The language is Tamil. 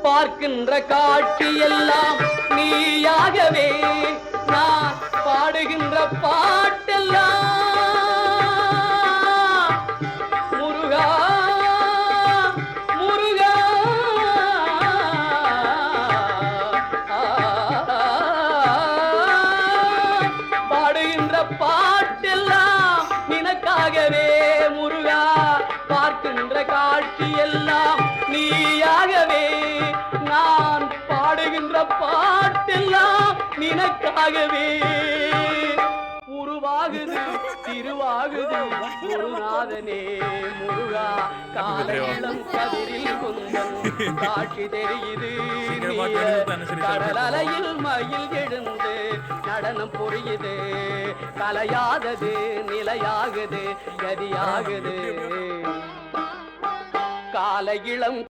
பார்க்கின்ற காட்சி எல்லாம் நீயாகவே நான் பாடுகின்ற பாட்டெல்லாம் முருகா முருகா பாடுகின்ற பாட்டெல்லாம் நினக்காகவே முருகா பார்க்கின்ற காட்சி எல்லாம் நீயாகவே நான் பாடுகின்ற பாட்டெல்லாம் நினக்காகவே உருவாகுது திருவாகுது குருநாதனே முருகா காலையிளம் கதிரில் குந்தன் காட்சி தெரியுது கடலலையில் மயில் எழுந்து நடனம் புரியுது கலையாதது நிலையாகுது கதியாகுது காலையிளம்